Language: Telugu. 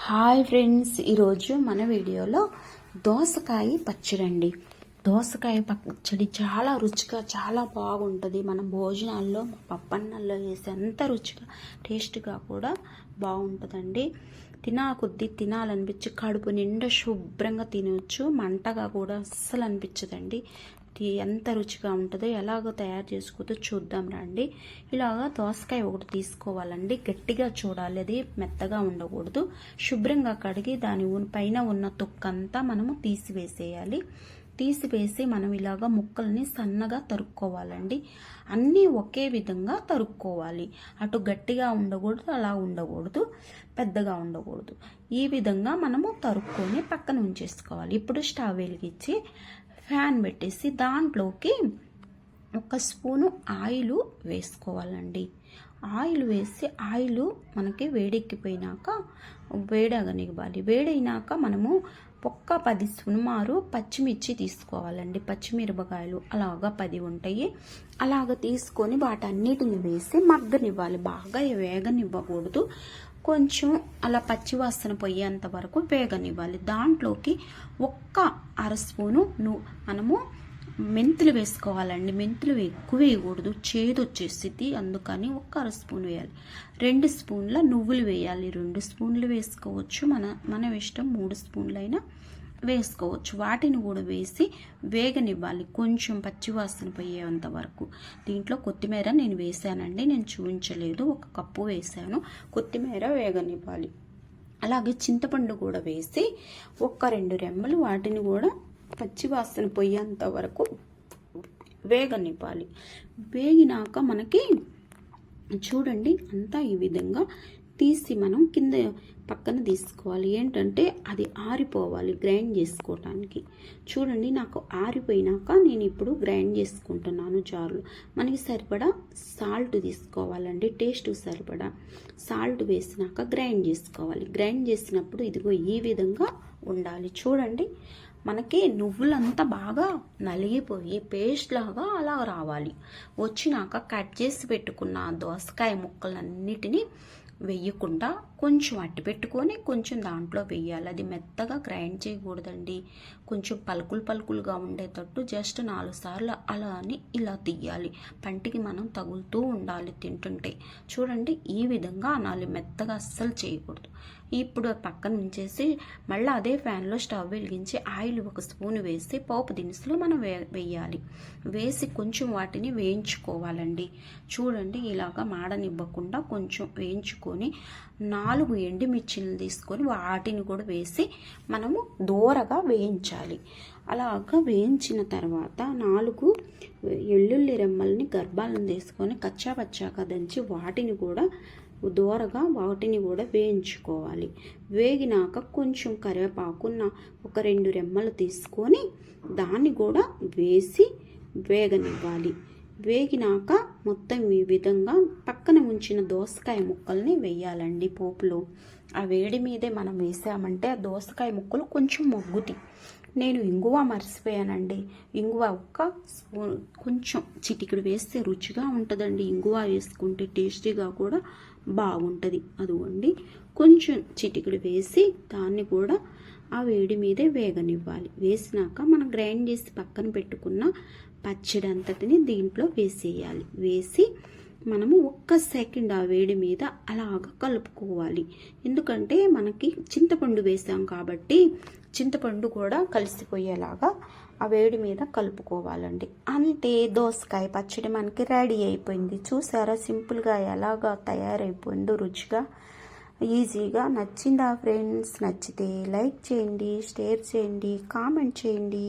హాయ్ ఫ్రెండ్స్, ఈరోజు మన వీడియోలో దోసకాయ పచ్చడి అండి. దోసకాయ పచ్చడి చాలా రుచిగా చాలా బాగుంటుంది. మన భోజనాల్లో పప్పన్నల్లో వేసి అంత రుచిగా టేస్ట్గా కూడా బాగుంటుందండి. కొద్దీ తినాలనిపించి కడుపు నిండా శుభ్రంగా తినవచ్చు. మంటగా కూడా అస్సలు అనిపించదండి. ఎంత రుచిగా ఉంటుందో ఎలాగో తయారు చేసుకోవద్దో చూద్దాం రండి. ఇలాగా దోసకాయ ఒకటి తీసుకోవాలండి. గట్టిగా చూడాలి, అది మెత్తగా ఉండకూడదు. శుభ్రంగా కడిగి దాని పైన ఉన్న తొక్కంతా మనము తీసివేసేయాలి. తీసివేసి మనం ఇలాగా ముక్కల్ని సన్నగా తరుక్కోవాలండి. అన్నీ ఒకే విధంగా తరుక్కోవాలి. అటు గట్టిగా ఉండకూడదు, అలా ఉండకూడదు, పెద్దగా ఉండకూడదు. ఈ విధంగా మనము తరుక్కొని పక్కన ఉంచేసుకోవాలి. ఇప్పుడు స్టవ్ వెలిగించి ఫ్యాన్ పెట్టేసి దాంట్లోకి 1 స్పూను ఆయిల్ వేసుకోవాలండి. ఆయిల్ వేసి ఆయిల్ మనకి వేడెక్కిపోయినాక వేడగనివ్వాలి. వేడైనాక మనము 10 సుమారు పచ్చిమిర్చి తీసుకోవాలండి. పచ్చిమిరపకాయలు అలాగా 10 ఉంటాయి. అలాగ తీసుకొని వాటన్నిటిని వేసి మగ్గనివ్వాలి. బాగా వేగనివ్వకూడదు, కొంచెం అలా పచ్చివాసన పోయేంత వరకు వేగనివ్వాలి. దాంట్లోకి 1/2 స్పూను మనము మెంతులు వేసుకోవాలండి. మెంతులు ఎక్కువ వేయకూడదు, చేదు వచ్చేసిద్ది. అందుకని 1/2 స్పూన్ వేయాలి. 2 స్పూన్ల నువ్వులు వేయాలి. 2 స్పూన్లు వేసుకోవచ్చు, మన ఇష్టం. 3 స్పూన్లైనా వేసుకోవచ్చు. వాటిని కూడా వేసి వేగనివ్వాలి, కొంచెం పచ్చివాసన పోయేంత వరకు. దీంట్లో కొత్తిమీర నేను వేసానండి, నేను చూపించలేదు. 1 కప్పు వేసాను. కొత్తిమీర వేగనివ్వాలి. అలాగే చింతపండు కూడా వేసి 1-2 రెమ్మలు వాటిని కూడా పచ్చివాసన పోయేంత వరకు వేగనివ్వాలి. వేగినాక మనకి చూడండి అంతా ఈ విధంగా తీసి మనం కింద పక్కన తీసుకోవాలి. ఏంటంటే అది ఆరిపోవాలి గ్రైండ్ చేసుకోవటానికి. చూడండి, నాకు ఆరిపోయినాక నేను ఇప్పుడు గ్రైండ్ చేసుకుంటున్నాను జార్లో. మనకి సరిపడా సాల్ట్ తీసుకోవాలండి. టేస్ట్ సరిపడా సాల్ట్ వేసినాక గ్రైండ్ చేసుకోవాలి. గ్రైండ్ చేసినప్పుడు ఇదిగో ఈ విధంగా ఉండాలి. చూడండి, మనకి నువ్వులంతా బాగా నలిగిపోయి పేస్ట్ లాగా అలా రావాలి. వచ్చినాక కట్ చేసి పెట్టుకున్న దోసకాయ ముక్కలన్నిటినీ వేయకుండా కొంచెం అట్టి పెట్టుకొని కొంచెం దాంట్లో వేయాలి. అది మెత్తగా గ్రైండ్ చేయకూడదండి. కొంచెం పలుకులుగా ఉండేటట్టు జస్ట్ 4 సార్లు అలా అని ఇలా తీయాలి. పంటికి మనం తగులుతూ ఉండాలి తింటుంటే. చూడండి, ఈ విధంగా అనాలి, మెత్తగా అస్సలు చేయకూడదు. ఇప్పుడు పక్కన ఉంచేసి మళ్ళీ అదే ఫ్యాన్లో స్టవ్ వెలిగించి ఆయిల్ 1 స్పూన్ వేసి పోపు దినుసులు మనం వేయాలి. వేసి కొంచెం వాటిని వేయించుకోవాలండి. చూడండి, ఇలాగా మాడనివ్వకుండా కొంచెం వేయించుకొని 4 ఎండుమిర్చిని తీసుకొని వాటిని కూడా వేసి మనము దూరగా వేయించాలి. అలాగా వేయించిన తర్వాత 4 వెల్లుల్లి రెమ్మల్ని గర్భాలను తీసుకొని కచ్చాపచ్చాగా దంచి వాటిని కూడా దూరగా వాటిని కూడా వేయించుకోవాలి. వేగినాక కొంచెం కరివేపాకు 1-2 రెమ్మలు తీసుకొని దాన్ని కూడా వేసి వేగనివ్వాలి. వేగినాక మొత్తం ఈ విధంగా పక్కన ఉంచిన దోసకాయ ముక్కల్ని వేయాలండి పోపులో. ఆ వేడి మీదే మనం వేసామంటే ఆ దోసకాయ ముక్కలు కొంచెం మొగ్గుతాయి. నేను ఇంగువ మర్చిపోయానండి. ఇంగువ 1 స్పూన్ కొంచెం చిటికెడు వేస్తే రుచిగా ఉంటుందండి. ఇంగువ వేసుకుంటే టేస్టీగా కూడా బాగుంటుంది. అదిగోండి, కొంచెం చిటికెడు వేసి దాన్ని కూడా ఆ వేడి మీదే వేగనివ్వాలి. వేసినాక మనం గ్రైండ్ చేసి పక్కన పెట్టుకున్న పచ్చడి అంతటిని దీంట్లో వేసేయాలి. వేసి మనము 1 సెకండ్ ఆ వేడి మీద అలాగ కలుపుకోవాలి. ఎందుకంటే మనకి చింతపండు వేసాం కాబట్టి చింతపండు కూడా కలిసిపోయేలాగా ఆ వేడి మీద కలుపుకోవాలండి. అంతే, దోసకాయ పచ్చడి మనకి రెడీ అయిపోయింది. చూసారా సింపుల్గా ఎలాగా తయారైపోయిందో, రుచిగా ఈజీగా. నచ్చిందా ఫ్రెండ్స్? నచ్చితే లైక్ చేయండి, షేర్ చేయండి, కామెంట్ చేయండి.